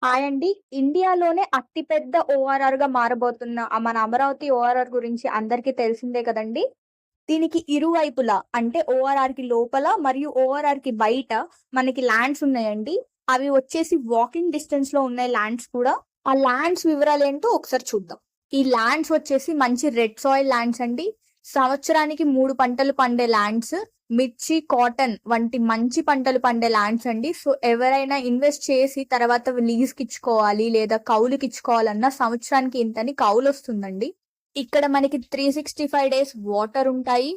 Hi అండి. ఇండియాలోనే అతిపెద్ద ఓఆర్ఆర్‌గా మారబోతున్న మన అమరావతి ఓఆర్ఆర్ గురించి అందరికీ తెలిసిందే కదండీ! దీనికి ఇరువైపులా అంటే ఓఆర్ఆర్‌కి లోపల మరియు ఓఆర్ఆర్‌కి బయట మనకి ల్యాండ్స్ ఉన్నాయండి. అవి వచ్చేసి వాకింగ్ డిస్టెన్స్‌లో ఉన్నాయి ల్యాండ్స్ కూడా. ఆ ల్యాండ్స్ వివరాలేంటో ఒకసారి చూద్దాం. ఈ ల్యాండ్స్ వచ్చేసి మంచి రెడ్ సాయిల్ ల్యాండ్స్ అండి. సంవత్సరానికి 3 పంటలు పండే ల్యాండ్స్. మిర్చి, కాటన్ వంటి మంచి పంటలు పండే ల్యాండ్స్ అండి. సో, ఎవరైనా ఇన్వెస్ట్ చేసి తర్వాత లీజ్‌కిచ్చుకోవాలి లేదా కౌలుకిచ్చుకోవాలన్నా సంవత్సరానికి ఇంతని కౌలొస్తుందండి. ఇక్కడ మనకి 365 డేస్ వాటర్ ఉంటాయి.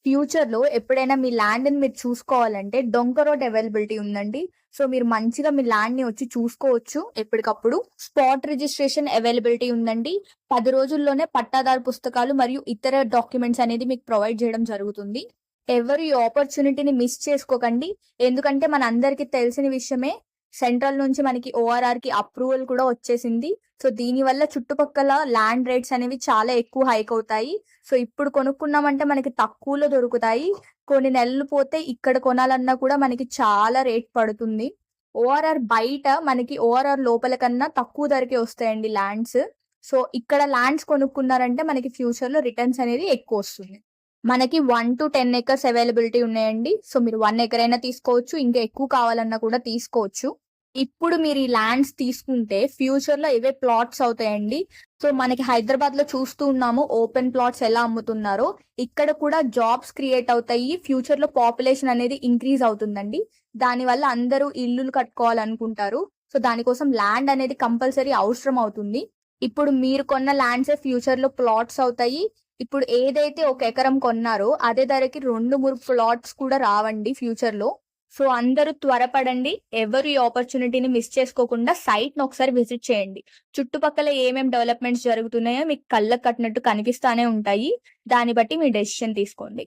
ఫ్యూచర్‌లో ఎప్పుడైనా మీ ల్యాండ్‌ని మీరు చూసుకోవాలంటే డొంక రోడ్ అవైలబిలిటీ ఉందండి. సో, మీరు మంచిగా మీ ల్యాండ్‌ని వచ్చి చూసుకోవచ్చు ఎప్పటికప్పుడు. స్పాట్ రిజిస్ట్రేషన్ అవైలబిలిటీ ఉందండి. 10 రోజుల్లోనే పట్టాదారు పుస్తకాలు మరియు ఇతర డాక్యుమెంట్స్ అనేది మీకు ప్రొవైడ్ చేయడం జరుగుతుంది. ఎవరు ఈ ఆపర్చునిటీని మిస్ చేసుకోకండి. ఎందుకంటే మనందరికీ తెలిసిన విషయమే. సెంట్రల్ నుంచి మనకి ఓఆర్ఆర్‌కి అప్రూవల్ కూడా వచ్చేసింది. సో, దీనివల్ల చుట్టుపక్కల ల్యాండ్ రేట్స్ అనేవి చాలా ఎక్కువ హైక్ అవుతాయి. సో, ఇప్పుడు కొనుక్కున్నామంటే మనకి తక్కువలో దొరుకుతాయి. కొన్ని నెలలు పోతే ఇక్కడ కొనాలన్నా కూడా మనకి చాలా రేట్ పడుతుంది. ఓఆర్ఆర్ బయట మనకి ఓఆర్ఆర్ లోపల కన్నా తక్కువ ధరకే వస్తాయండి ల్యాండ్స్. సో, ఇక్కడ ల్యాండ్స్ కొనుక్కున్నారంటే మనకి ఫ్యూచర్‌లో రిటర్న్స్ అనేది ఎక్కువొస్తుంది. మనకి 1-10 ఎకర్స్ అవైలబిలిటీ ఉన్నాయండి. సో, మీరు 1 ఎకర్ అయినా తీసుకోవచ్చు. ఇంకా ఎక్కువ కావాలన్నా కూడా తీసుకోవచ్చు. ఇప్పుడు మీరు ఈ ల్యాండ్స్ తీసుకుంటే ఫ్యూచర్‌లో ఇవే ప్లాట్స్ అవుతాయండి. సో, మనకి హైదరాబాద్‌లో చూస్తూ ఉన్నాము ఓపెన్ ప్లాట్స్ ఎలా అమ్ముతున్నారో. ఇక్కడ కూడా జాబ్స్ క్రియేట్ అవుతాయి. ఫ్యూచర్‌లో పాపులేషన్ అనేది ఇంక్రీజ్ అవుతుందండి. దానివల్ల అందరూ ఇల్లులు కట్టుకోవాలనుకుంటారు. సో, దానికోసం ల్యాండ్ అనేది కంపల్సరీ అవసరం అవుతుంది. ఇప్పుడు మీరు కొన్న ల్యాండ్సే ఫ్యూచర్‌లో ప్లాట్స్ అవుతాయి. ఇప్పుడు ఏదైతే ఒక ఎకరం కొన్నారో అదే ధరకి 2, 3 ప్లాట్స్ కూడా రావండి ఫ్యూచర్‌లో. సో, అందరూ త్వరపడండి. ఎవరు ఈ ఆపర్చునిటీని మిస్ చేసుకోకుండా సైట్‌ని ఒకసారి విజిట్ చేయండి. చుట్టుపక్కల ఏమేం డెవలప్‌మెంట్స్ జరుగుతున్నాయో మీకు కళ్ళకి కట్టినట్టు కనిపిస్తానే ఉంటాయి. దాన్ని బట్టి మీ డెసిషన్ తీసుకోండి.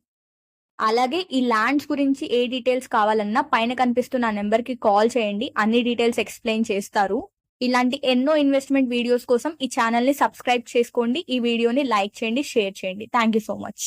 అలాగే ఈ ల్యాండ్స్ గురించి ఏ డీటెయిల్స్ కావాలన్నా పైన కనిపిస్తున్న నంబర్‌కి కాల్ చేయండి. అన్ని డీటెయిల్స్ ఎక్స్‌ప్లెయిన్ చేస్తారు. ఇలాంటి ఎన్నో ఇన్వెస్ట్‌మెంట్ వీడియోస్ కోసం ఈ ఛానెల్‌ని సబ్స్క్రైబ్ చేసుకోండి. ఈ వీడియోని లైక్ చేయండి, షేర్ చేయండి. Thank you so much.